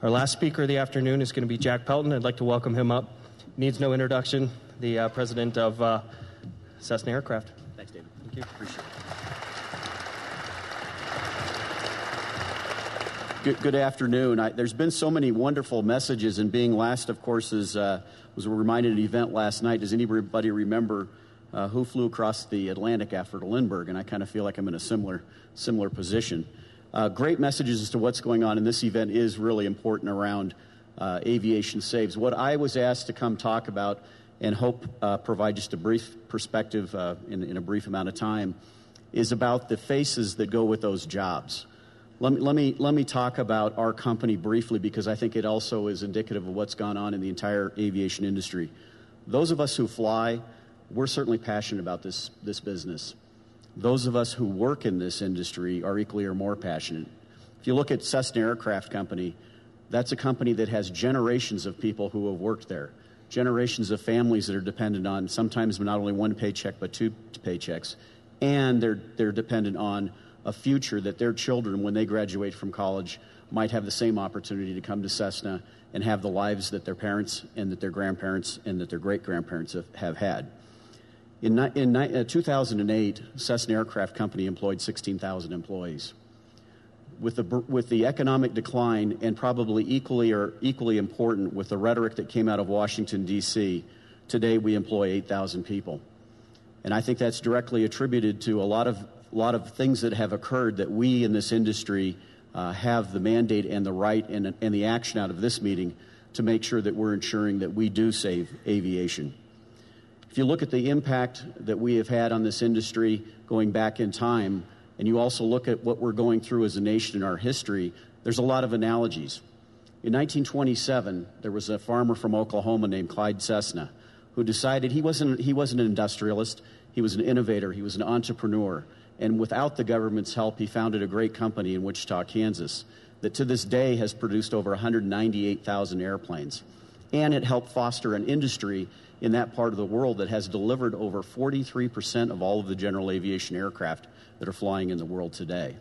Our last speaker of the afternoon is going to be Jack Pelton. I'd like to welcome him up. Needs no introduction, the president of Cessna Aircraft. Thanks, David. Thank you. Appreciate it. Good afternoon. There's been so many wonderful messages, and being last, of course, was reminded of an event last night. Does anybody remember who flew across the Atlantic after Lindbergh? And I kind of feel like I'm in a similar position. Great messages as to what's going on, and this event is really important around aviation saves. What I was asked to come talk about and hope provide just a brief perspective in a brief amount of time is about the faces that go with those jobs. Let me talk about our company briefly, because I think it also is indicative of what's gone on in the entire aviation industry. Those of us who fly, we're certainly passionate about this business. Those of us who work in this industry are equally or more passionate. If you look at Cessna Aircraft Company, that's a company that has generations of people who have worked there, generations of families that are dependent on sometimes not only one paycheck but two paychecks, and they're dependent on a future that their children, when they graduate from college, might have the same opportunity to come to Cessna and have the lives that their parents and that their grandparents and that their great-grandparents have had. In 2008, Cessna Aircraft Company employed 16,000 employees. With the economic decline, and probably equally important with the rhetoric that came out of Washington, D.C., today we employ 8,000 people. And I think that's directly attributed to a lot of things that have occurred that we in this industry have the mandate and the right and the action out of this meeting to make sure that we're ensuring that we do save aviation. If you look at the impact that we have had on this industry going back in time, and you also look at what we're going through as a nation in our history, there's a lot of analogies. In 1927, there was a farmer from Oklahoma named Clyde Cessna who decided he wasn't an industrialist, he was an innovator, he was an entrepreneur. And without the government's help, he founded a great company in Wichita, Kansas, that to this day has produced over 198,000 airplanes. And it helped foster an industry in that part of the world that has delivered over 43% of all of the general aviation aircraft that are flying in the world today.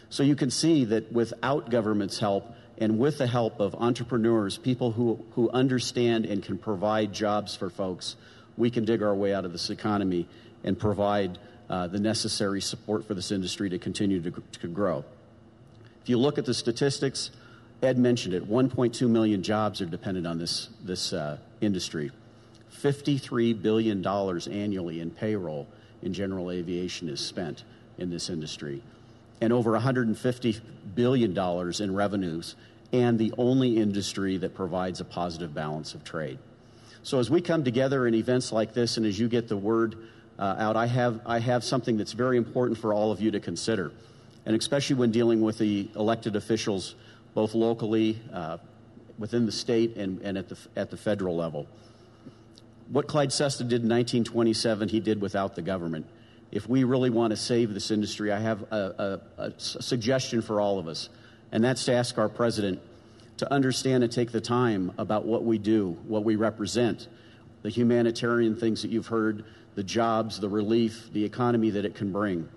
So you can see that without government's help and with the help of entrepreneurs, people who understand and can provide jobs for folks, we can dig our way out of this economy and provide the necessary support for this industry to continue to grow. If you look at the statistics, Ed mentioned it, 1.2 million jobs are dependent on this industry. $53 billion annually in payroll in general aviation is spent in this industry, and over $150 billion in revenues, and the only industry that provides a positive balance of trade. So as we come together in events like this, and as you get the word out, I have something that's very important for all of you to consider, and especially when dealing with the elected officials, both locally, within the state, and at the federal level. What Clyde Cessna did in 1927, he did without the government. If we really want to save this industry, I have a suggestion for all of us, and that's to ask our president to understand and take the time about what we do, what we represent, the humanitarian things that you've heard, the jobs, the relief, the economy that it can bring,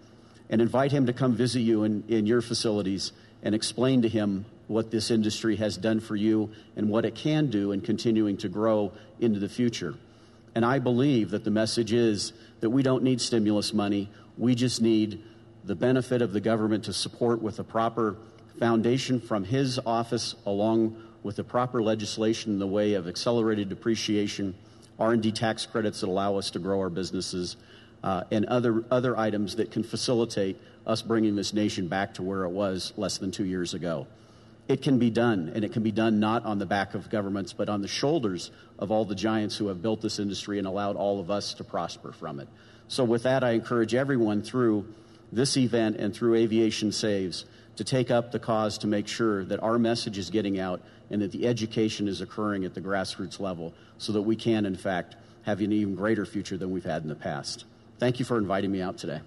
and invite him to come visit you in your facilities and explain to him what this industry has done for you and what it can do in continuing to grow into the future. And I believe that the message is that we don't need stimulus money. We just need the benefit of the government to support with a proper foundation from his office, along with the proper legislation in the way of accelerated depreciation, R&D tax credits that allow us to grow our businesses, and other items that can facilitate us bringing this nation back to where it was less than 2 years ago. It can be done, and it can be done not on the back of governments, but on the shoulders of all the giants who have built this industry and allowed all of us to prosper from it. So with that, I encourage everyone through this event and through Aviation Saves to take up the cause to make sure that our message is getting out and that the education is occurring at the grassroots level so that we can, in fact, have an even greater future than we've had in the past. Thank you for inviting me out today.